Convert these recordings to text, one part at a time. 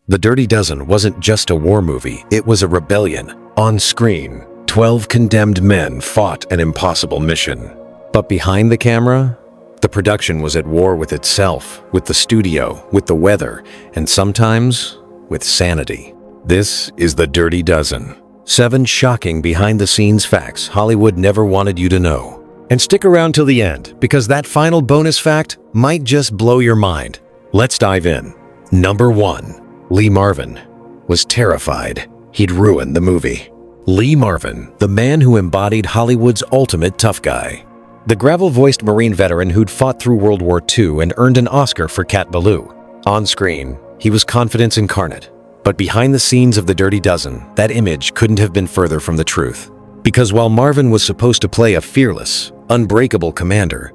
The Dirty Dozen wasn't just a war movie, it was a rebellion. On screen, 12 condemned men fought an impossible mission. But behind the camera, the production was at war with itself, with the studio, with the weather, and sometimes with sanity. This is The Dirty Dozen. 7 shocking behind-the-scenes facts Hollywood never wanted you to know. And stick around till the end, because that final bonus fact might just blow your mind. Let's dive in. Number 1. Lee Marvin was terrified he'd ruin the movie. Lee Marvin, the man who embodied Hollywood's ultimate tough guy. The gravel-voiced Marine veteran who'd fought through World War II and earned an Oscar for Cat Ballou. On screen, he was confidence incarnate. But behind the scenes of The Dirty Dozen, that image couldn't have been further from the truth. Because while Marvin was supposed to play a fearless, unbreakable commander,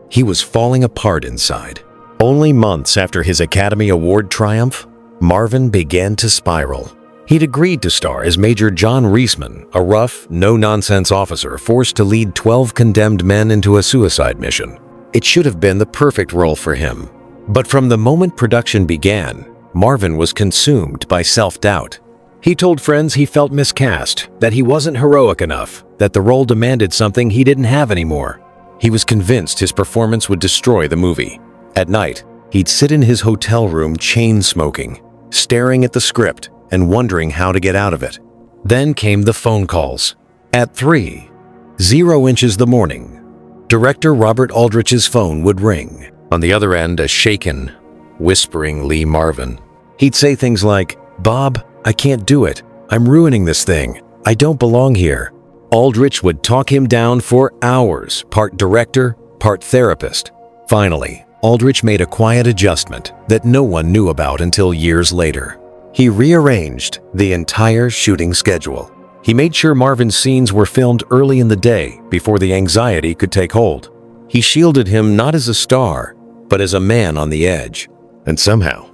he was falling apart inside. Only months after his Academy Award triumph, Marvin began to spiral. He'd agreed to star as Major John Reisman, a rough, no-nonsense officer forced to lead 12 condemned men into a suicide mission. It should have been the perfect role for him. But from the moment production began, Marvin was consumed by self-doubt. He told friends he felt miscast, that he wasn't heroic enough, that the role demanded something he didn't have anymore. He was convinced his performance would destroy the movie. At night, he'd sit in his hotel room chain-smoking, staring at the script and wondering how to get out of it. Then came the phone calls. At 3:00 the morning, director Robert Aldrich's phone would ring. On the other end, a shaken, whispering Lee Marvin. He'd say things like, "Bob, I can't do it. I'm ruining this thing. I don't belong here." Aldrich would talk him down for hours, part director, part therapist. Finally, Aldrich made a quiet adjustment that no one knew about until years later. He rearranged the entire shooting schedule. He made sure Marvin's scenes were filmed early in the day before the anxiety could take hold. He shielded him not as a star, but as a man on the edge. And somehow,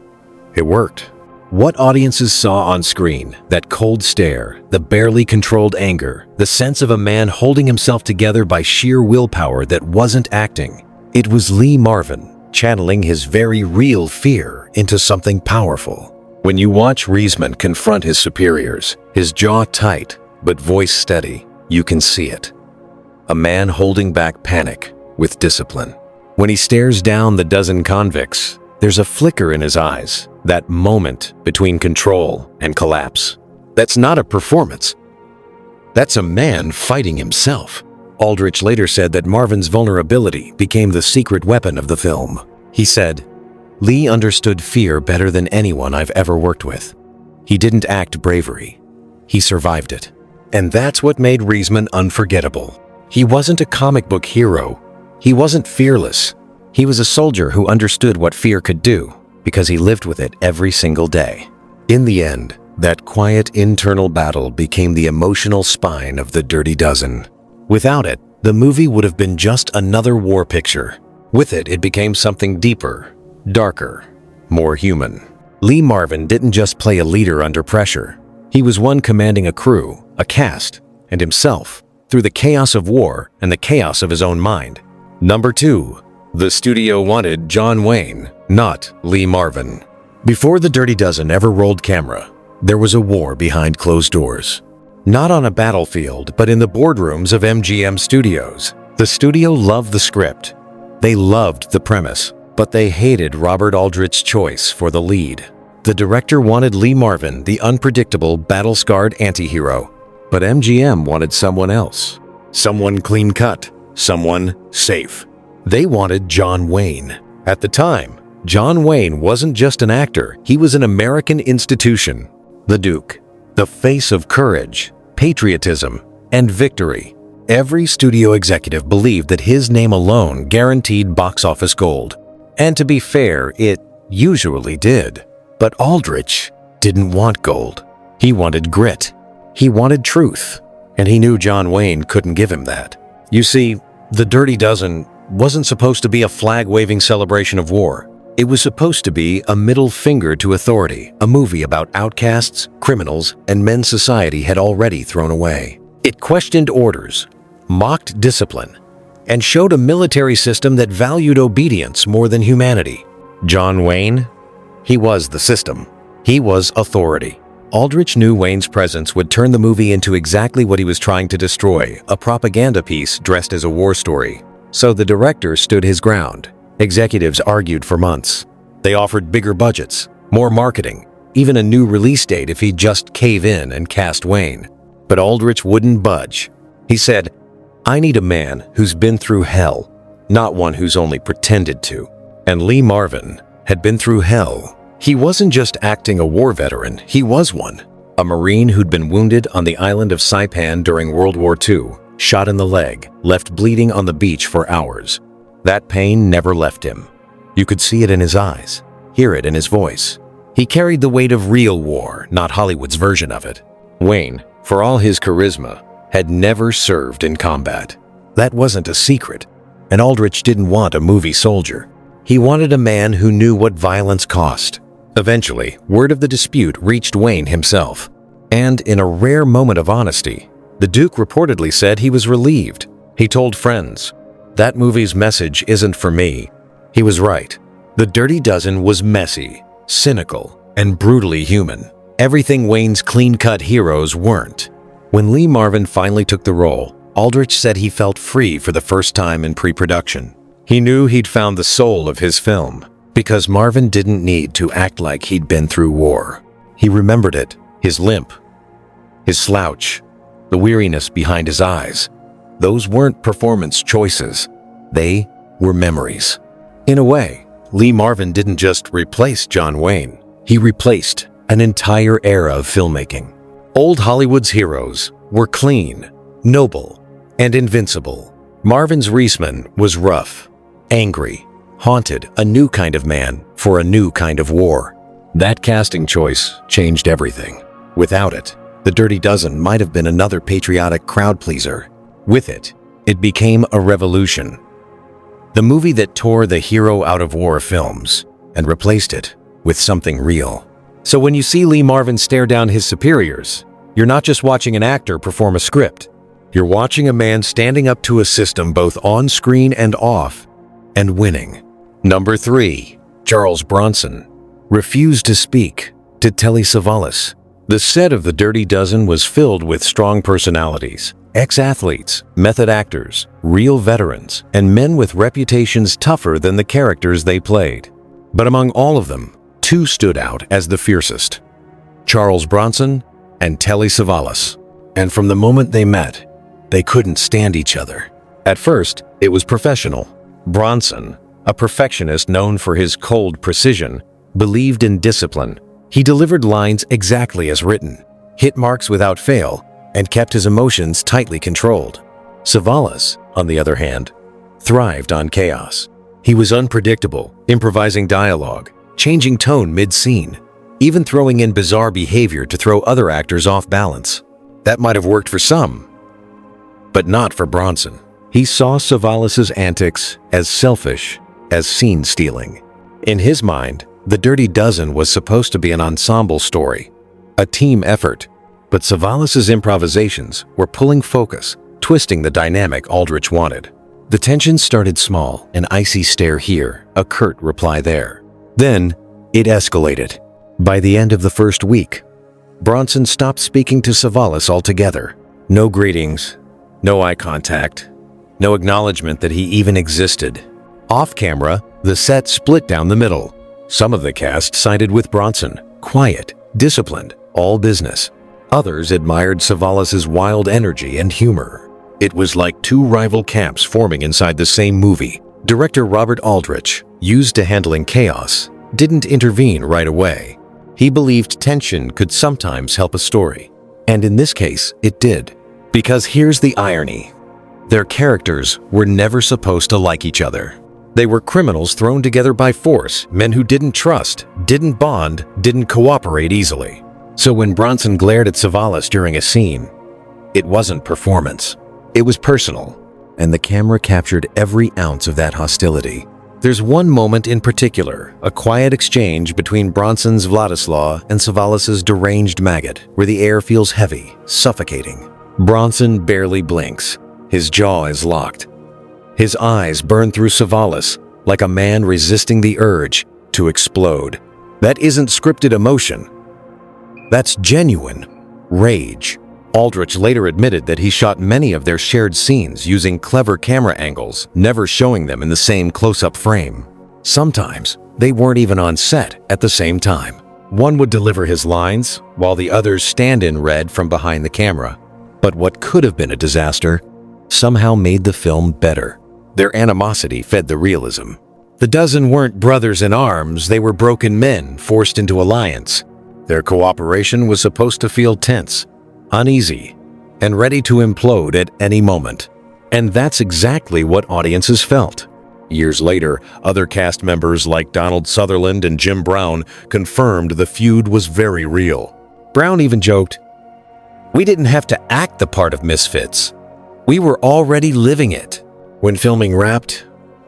it worked. What audiences saw on screen, that cold stare, the barely controlled anger, the sense of a man holding himself together by sheer willpower that wasn't acting, it was Lee Marvin channeling his very real fear into something powerful. When you watch Reisman confront his superiors, his jaw tight but voice steady, you can see it. A man holding back panic with discipline. When he stares down the dozen convicts, there's a flicker in his eyes, that moment between control and collapse. That's not a performance. That's a man fighting himself. Aldrich later said that Marvin's vulnerability became the secret weapon of the film. He said, "Lee understood fear better than anyone I've ever worked with. He didn't act bravery. He survived it." And that's what made Reisman unforgettable. He wasn't a comic book hero. He wasn't fearless. He was a soldier who understood what fear could do because he lived with it every single day. In the end, that quiet internal battle became the emotional spine of The Dirty Dozen. Without it, the movie would have been just another war picture. With it, it became something deeper, darker, more human. Lee Marvin didn't just play a leader under pressure. He was one commanding a crew, a cast, and himself, through the chaos of war and the chaos of his own mind. Number 2. The studio wanted John Wayne, not Lee Marvin. Before The Dirty Dozen ever rolled camera, there was a war behind closed doors. Not on a battlefield, but in the boardrooms of MGM Studios. The studio loved the script. They loved the premise, but they hated Robert Aldrich's choice for the lead. The director wanted Lee Marvin, the unpredictable, battle-scarred anti-hero. But MGM wanted someone else. Someone clean-cut. Someone safe. They wanted John Wayne. At the time, John Wayne wasn't just an actor, he was an American institution. The Duke, the face of courage, patriotism, and victory. Every studio executive believed that his name alone guaranteed box office gold. And to be fair, it usually did. But Aldrich didn't want gold. He wanted grit. He wanted truth. And he knew John Wayne couldn't give him that. You see, The Dirty Dozen wasn't supposed to be a flag-waving celebration of war. It was supposed to be a middle finger to authority, a movie about outcasts, criminals, and men society had already thrown away. It questioned orders, mocked discipline, and showed a military system that valued obedience more than humanity. John Wayne? He was the system. He was authority. Aldrich knew Wayne's presence would turn the movie into exactly what he was trying to destroy, a propaganda piece dressed as a war story. So the director stood his ground. Executives argued for months. They offered bigger budgets, more marketing, even a new release date if he'd just cave in and cast Wayne. But Aldrich wouldn't budge. He said, "I need a man who's been through hell, not one who's only pretended to." And Lee Marvin had been through hell. He wasn't just acting a war veteran, he was one. A Marine who'd been wounded on the island of Saipan during World War II, shot in the leg, left bleeding on the beach for hours. That pain never left him. You could see it in his eyes, hear it in his voice. He carried the weight of real war, not Hollywood's version of it. Wayne, for all his charisma, had never served in combat. That wasn't a secret, and Aldrich didn't want a movie soldier. He wanted a man who knew what violence cost. Eventually, word of the dispute reached Wayne himself. And in a rare moment of honesty, the Duke reportedly said he was relieved. He told friends, "That movie's message isn't for me." He was right. The Dirty Dozen was messy, cynical, and brutally human. Everything Wayne's clean-cut heroes weren't. When Lee Marvin finally took the role, Aldrich said he felt free for the first time in pre-production. He knew he'd found the soul of his film, because Marvin didn't need to act like he'd been through war. He remembered it, his limp, his slouch, the weariness behind his eyes. Those weren't performance choices. They were memories. In a way, Lee Marvin didn't just replace John Wayne. He replaced an entire era of filmmaking. Old Hollywood's heroes were clean, noble, and invincible. Marvin's Reisman was rough, angry, haunted, a new kind of man for a new kind of war. That casting choice changed everything. Without it, The Dirty Dozen might have been another patriotic crowd pleaser. With it, it became a revolution. The movie that tore the hero out of war films and replaced it with something real. So when you see Lee Marvin stare down his superiors, you're not just watching an actor perform a script. You're watching a man standing up to a system both on screen and off, and winning. Number 3. Charles Bronson refused to speak to Telly Savalas. The set of The Dirty Dozen was filled with strong personalities, ex-athletes, method actors, real veterans, and men with reputations tougher than the characters they played. But among all of them, 2 stood out as the fiercest: Charles Bronson and Telly Savalas. And from the moment they met, they couldn't stand each other. At first, it was professional. Bronson, a perfectionist known for his cold precision, believed in discipline. He delivered lines exactly as written, hit marks without fail, and kept his emotions tightly controlled. Savalas, on the other hand, thrived on chaos. He was unpredictable, improvising dialogue, changing tone mid-scene, even throwing in bizarre behavior to throw other actors off balance. That might have worked for some, but not for Bronson. He saw Savalas's antics as selfish as scene-stealing. In his mind, The Dirty Dozen was supposed to be an ensemble story, a team effort, but Savalas's improvisations were pulling focus, twisting the dynamic Aldrich wanted. The tension started small, an icy stare here, a curt reply there. Then, it escalated. By the end of the first week, Bronson stopped speaking to Savalas altogether. No greetings, no eye contact, no acknowledgement that he even existed. Off camera, the set split down the middle. Some of the cast sided with Bronson, quiet, disciplined, all business. Others admired Savalas's wild energy and humor. It was like 2 rival camps forming inside the same movie. Director Robert Aldrich, used to handling chaos, didn't intervene right away. He believed tension could sometimes help a story. And in this case, it did. Because here's the irony. Their characters were never supposed to like each other. They were criminals thrown together by force, men who didn't trust, didn't bond, didn't cooperate easily. So when Bronson glared at Savalas during a scene, it wasn't performance. It was personal, and the camera captured every ounce of that hostility. There's one moment in particular, a quiet exchange between Bronson's Vladislaw and Savalas's deranged maggot, where the air feels heavy, suffocating. Bronson barely blinks. His jaw is locked. His eyes burn through Savalas like a man resisting the urge to explode. That isn't scripted emotion. That's genuine rage. Aldrich later admitted that he shot many of their shared scenes using clever camera angles, never showing them in the same close-up frame. Sometimes, they weren't even on set at the same time. One would deliver his lines, while the others stand-in read from behind the camera. But what could have been a disaster somehow made the film better. Their animosity fed the realism. The dozen weren't brothers in arms, they were broken men forced into alliance. Their cooperation was supposed to feel tense, uneasy, and ready to implode at any moment. And that's exactly what audiences felt. Years later, other cast members like Donald Sutherland and Jim Brown confirmed the feud was very real. Brown even joked, "We didn't have to act the part of misfits. We were already living it." When filming wrapped,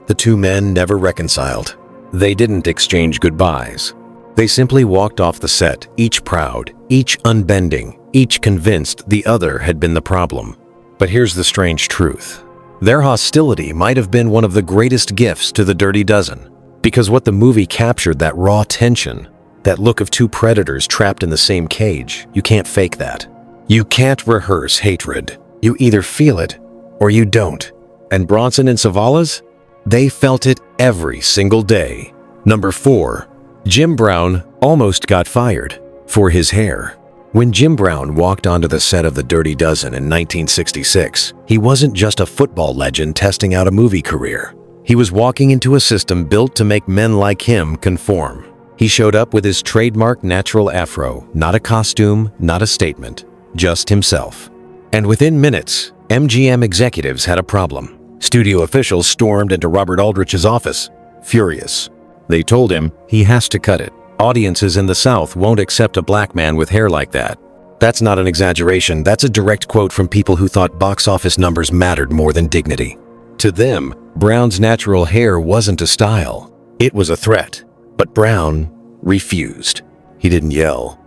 the two men never reconciled. They didn't exchange goodbyes. They simply walked off the set, each proud, each unbending, each convinced the other had been the problem. But here's the strange truth. Their hostility might have been one of the greatest gifts to the Dirty Dozen, because what the movie captured, that raw tension, that look of two predators trapped in the same cage, you can't fake that. You can't rehearse hatred. You either feel it or you don't. And Bronson and Savalas? They felt it every single day. Number 4. Jim Brown almost got fired for his hair. When Jim Brown walked onto the set of The Dirty Dozen in 1966, he wasn't just a football legend testing out a movie career. He was walking into a system built to make men like him conform. He showed up with his trademark natural afro, not a costume, not a statement, just himself. And within minutes, MGM executives had a problem. Studio officials stormed into Robert Aldrich's office, furious. They told him he has to cut it. Audiences in the South won't accept a black man with hair like that. That's not an exaggeration, that's a direct quote from people who thought box office numbers mattered more than dignity. To them, Brown's natural hair wasn't a style, it was a threat. But Brown refused. He didn't yell.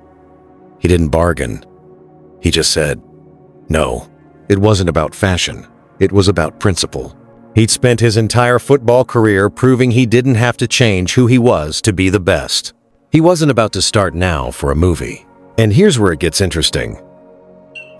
He didn't bargain. He just said, no. It wasn't about fashion, it was about principle. He'd spent his entire football career proving he didn't have to change who he was to be the best. He wasn't about to start now for a movie. And here's where it gets interesting.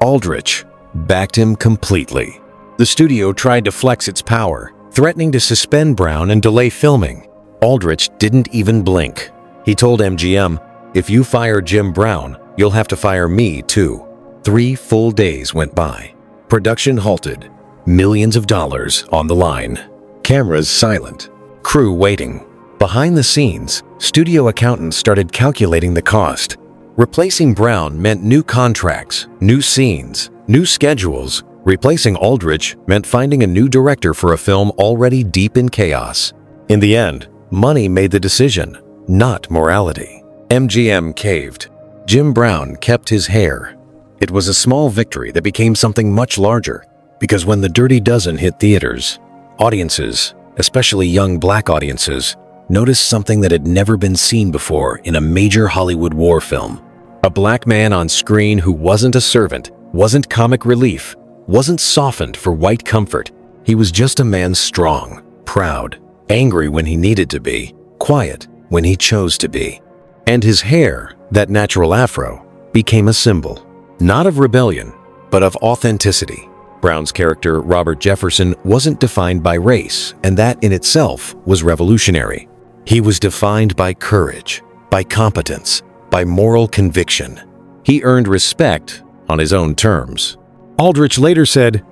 Aldrich backed him completely. The studio tried to flex its power, threatening to suspend Brown and delay filming. Aldrich didn't even blink. He told MGM, "If you fire Jim Brown, you'll have to fire me too." 3 full days went by. Production halted. Millions of dollars on the line. Cameras silent. Crew waiting. Behind the scenes, studio accountants started calculating the cost. Replacing Brown meant new contracts, new scenes, new schedules. Replacing Aldrich meant finding a new director for a film already deep in chaos. In the end, money made the decision, not morality. MGM caved. Jim Brown kept his hair. It was a small victory that became something much larger, because when The Dirty Dozen hit theaters, audiences, especially young black audiences, noticed something that had never been seen before in a major Hollywood war film. A black man on screen who wasn't a servant, wasn't comic relief, wasn't softened for white comfort. He was just a man strong, proud, angry when he needed to be, quiet when he chose to be. And his hair, that natural afro, became a symbol, not of rebellion, but of authenticity. Brown's character, Robert Jefferson, wasn't defined by race, and that in itself was revolutionary. He was defined by courage, by competence, by moral conviction. He earned respect on his own terms. Aldrich later said,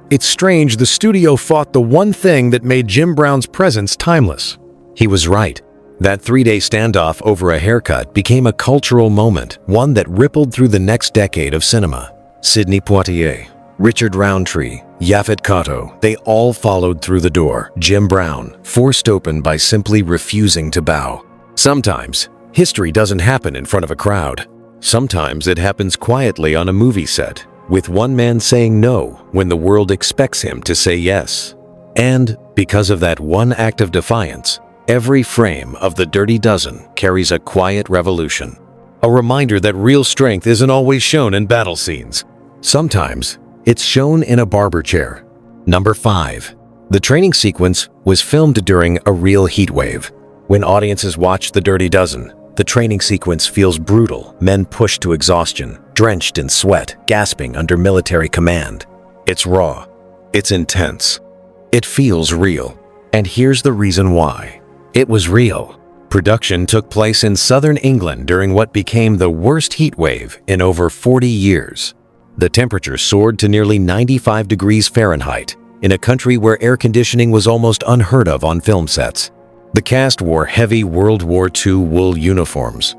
"It's strange the studio fought the one thing that made Jim Brown's presence timeless." He was right. That 3-day standoff over a haircut became a cultural moment, one that rippled through the next decade of cinema. Sidney Poitier, Richard Roundtree, Yaphet Kotto, they all followed through the door. Jim Brown, forced open by simply refusing to bow. Sometimes, history doesn't happen in front of a crowd. Sometimes it happens quietly on a movie set, with one man saying no when the world expects him to say yes. And because of that one act of defiance, every frame of The Dirty Dozen carries a quiet revolution. A reminder that real strength isn't always shown in battle scenes. Sometimes, it's shown in a barber chair. Number 5. The training sequence was filmed during a real heat wave. When audiences watched The Dirty Dozen, The training sequence feels brutal, men pushed to exhaustion, drenched in sweat, gasping under military command. It's raw. It's intense. It feels real. And here's the reason why. It was real. Production took place in southern England during what became the worst heat wave in over 40 years. The temperature soared to nearly 95 degrees Fahrenheit in a country where air conditioning was almost unheard of on film sets. The cast wore heavy World War II wool uniforms,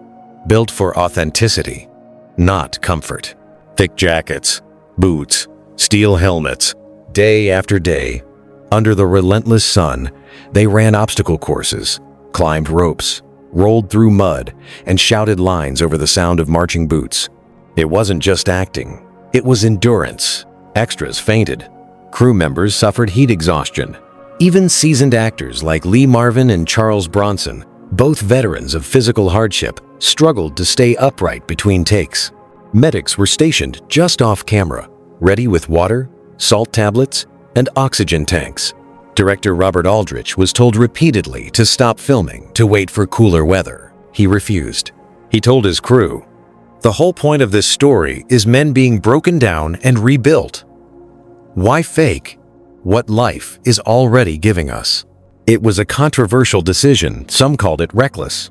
built for authenticity, not comfort. Thick jackets, boots, steel helmets. Day after day, under the relentless sun, they ran obstacle courses, climbed ropes, rolled through mud, and shouted lines over the sound of marching boots. It wasn't just acting, it was endurance. Extras fainted. Crew members suffered heat exhaustion. Even seasoned actors like Marvin and Charles Bronson, both veterans of physical hardship, struggled to stay upright between takes. Medics were stationed just off camera, ready with water, salt tablets, and oxygen tanks. Director Robert Aldrich was told repeatedly to stop filming to wait for cooler weather. He refused. He told his crew, "The whole point of this story is men being broken down and rebuilt. Why fake what life is already giving us?" It was a controversial decision. Some called it reckless.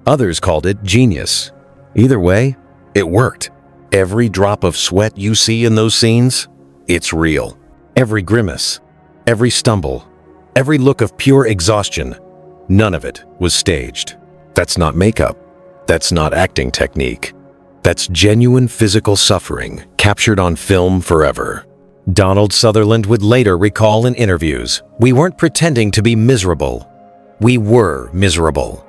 Others called it genius. Either way, it worked. Every drop of sweat you see in those scenes, it's real. Every grimace, every stumble, every look of pure exhaustion, none of it was staged. That's not makeup. That's not acting technique. That's genuine physical suffering captured on film forever. Donald Sutherland would later recall in interviews, "We weren't pretending to be miserable. We were miserable.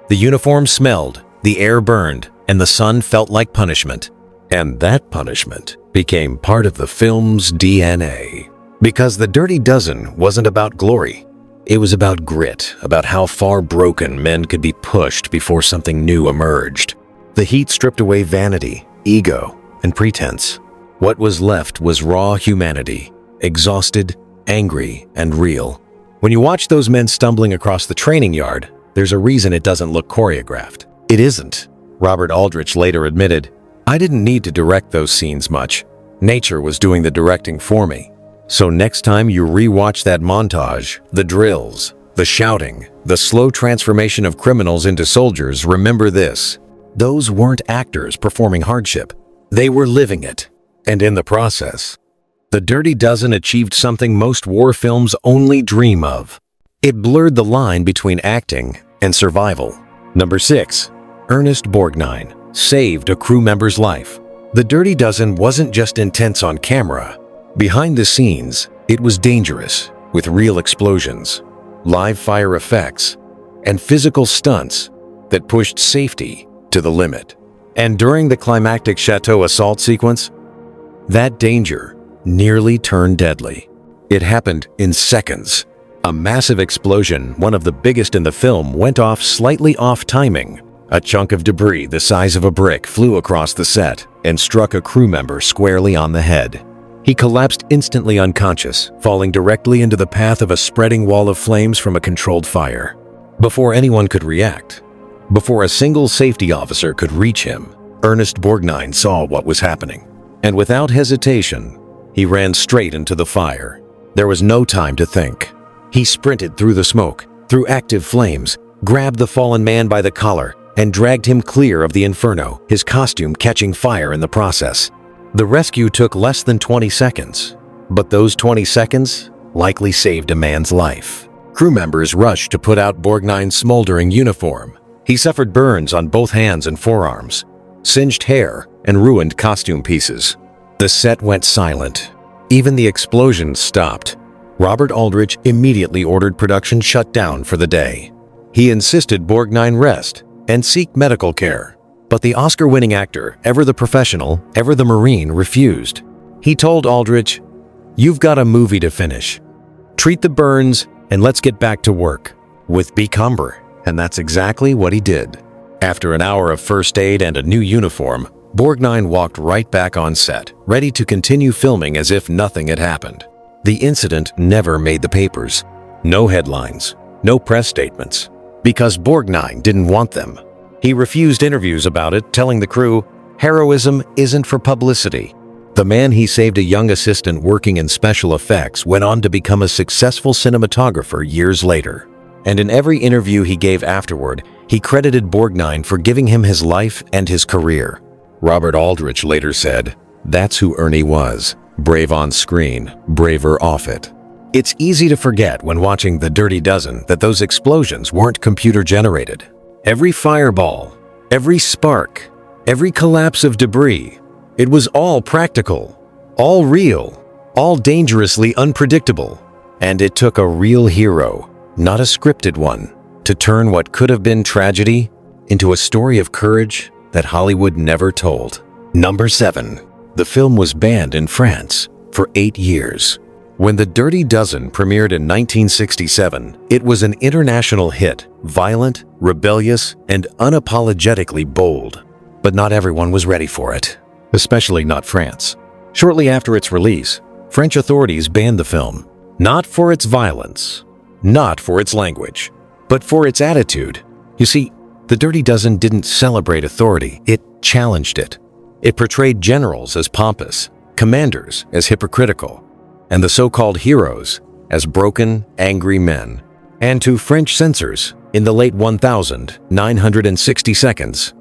The uniform smelled, the air burned, and the sun felt like punishment. And that punishment became part of the film's DNA." Because The Dirty Dozen wasn't about glory. It was about grit, about how far broken men could be pushed before something new emerged. The heat stripped away vanity, ego, and pretense. What was left was raw humanity, exhausted, angry, and real. When you watch those men stumbling across the training yard, there's a reason it doesn't look choreographed. It isn't. Robert Aldrich later admitted, "I didn't need to direct those scenes much. Nature was doing the directing for me." So next time you rewatch that montage, the drills, the shouting, the slow transformation of criminals into soldiers, remember this. Those weren't actors performing hardship. They were living it. And in the process, The Dirty Dozen achieved something most war films only dream of. It blurred the line between acting and survival. Number 6. Ernest Borgnine saved a crew member's life. The Dirty Dozen wasn't just intense on camera. Behind the scenes, it was dangerous, with real explosions, live fire effects, and physical stunts that pushed safety to the limit. And during the climactic chateau assault sequence, that danger nearly turned deadly. It happened in seconds. A massive explosion, one of the biggest in the film, went off slightly off timing. A chunk of debris the size of a brick flew across the set and struck a crew member squarely on the head. He collapsed instantly unconscious, falling directly into the path of a spreading wall of flames from a controlled fire. Before anyone could react, before a single safety officer could reach him, Ernest Borgnine saw what was happening. And without hesitation, he ran straight into the fire. There was no time to think. He sprinted through the smoke, through active flames, grabbed the fallen man by the collar, and dragged him clear of the inferno, his costume catching fire in the process. The rescue took less than 20 seconds, but those 20 seconds likely saved a man's life. Crew members rushed to put out Borgnine's smoldering uniform. He suffered burns on both hands and forearms, singed hair, and ruined costume pieces. The set went silent. Even the explosions stopped. Robert Aldrich immediately ordered production shut down for the day. He insisted Borgnine rest and seek medical care. But the Oscar-winning actor, ever the professional, ever the Marine, refused. He told Aldrich, "You've got a movie to finish. Treat the burns and let's get back to work with Becumber." And that's exactly what he did. After an hour of first aid and a new uniform, Borgnine walked right back on set, ready to continue filming as if nothing had happened. The incident never made the papers. No headlines, no press statements, because Borgnine didn't want them. He refused interviews about it, telling the crew, "Heroism isn't for publicity." The man he saved, a young assistant working in special effects, went on to become a successful cinematographer years later. And in every interview he gave afterward, he credited Borgnine for giving him his life and his career. Robert Aldrich later said, "That's who Ernie was. Brave on screen, braver off it." It's easy to forget when watching The Dirty Dozen that those explosions weren't computer-generated. Every fireball, every spark, every collapse of debris, it was all practical, all real, all dangerously unpredictable. And it took a real hero, not a scripted one, to turn what could have been tragedy into a story of courage that Hollywood never told. Number 7. The film was banned in France for 8 years. When The Dirty Dozen premiered in 1967, it was an international hit, violent, rebellious, and unapologetically bold. But not everyone was ready for it, especially not France. Shortly after its release, French authorities banned the film, not for its violence, not for its language, but for its attitude. You see, The Dirty Dozen didn't celebrate authority, it challenged it. It portrayed generals as pompous, commanders as hypocritical, and the so-called heroes as broken, angry men. And to French censors, in the late 1960 seconds,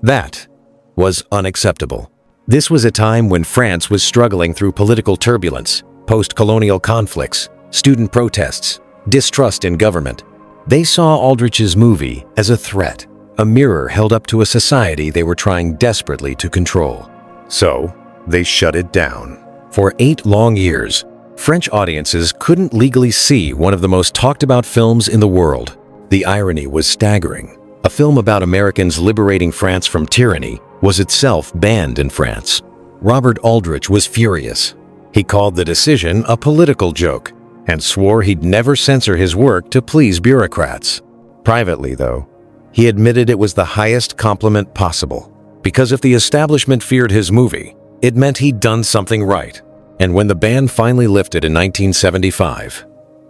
that was unacceptable. This was a time when France was struggling through political turbulence, post-colonial conflicts, student protests, distrust in government. They saw Aldrich's movie as a threat, a mirror held up to a society they were trying desperately to control. So, they shut it down. For 8 long years, French audiences couldn't legally see one of the most talked about films in the world. The irony was staggering. A film about Americans liberating France from tyranny was itself banned in France. Robert Aldrich was furious. He called the decision a political joke and swore he'd never censor his work to please bureaucrats. Privately, though, he admitted it was the highest compliment possible, because if the establishment feared his movie, it meant he'd done something right. And when the ban finally lifted in 1975,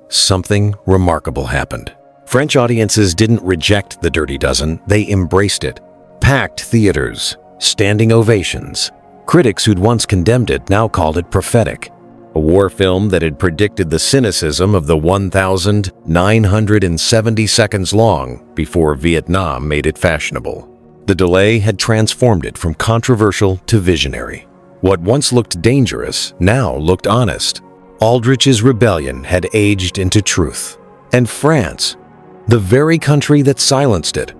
something remarkable happened. French audiences didn't reject The Dirty Dozen, they embraced it. Packed theaters, standing ovations. Critics who'd once condemned it now called it prophetic. A war film that had predicted the cynicism of the 1,970 seconds long before Vietnam made it fashionable. The delay had transformed it from controversial to visionary. What once looked dangerous now looked honest. Aldrich's rebellion had aged into truth. And France, the very country that silenced it,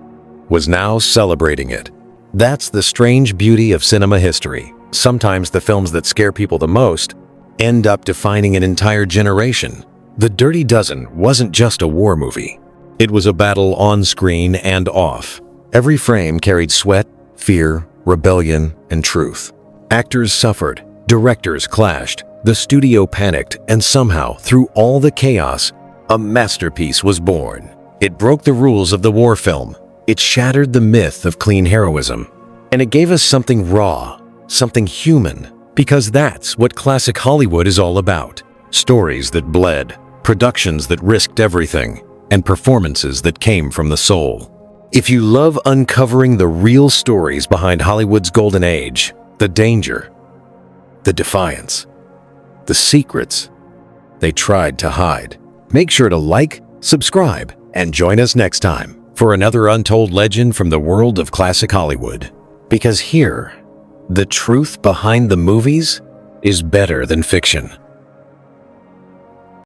was now celebrating it. That's the strange beauty of cinema history. Sometimes the films that scare people the most end up defining an entire generation. The Dirty Dozen wasn't just a war movie. It was a battle on screen and off. Every frame carried sweat, fear, rebellion, and truth. Actors suffered, directors clashed, the studio panicked, and somehow, through all the chaos, a masterpiece was born. It broke the rules of the war film. It shattered the myth of clean heroism. And it gave us something raw, something human, because that's what classic Hollywood is all about. Stories that bled, productions that risked everything, and performances that came from the soul. If you love uncovering the real stories behind Hollywood's golden age, the danger, the defiance, the secrets they tried to hide, make sure to like, subscribe, and join us next time for another untold legend from the world of classic Hollywood. Because here, the truth behind the movies is better than fiction.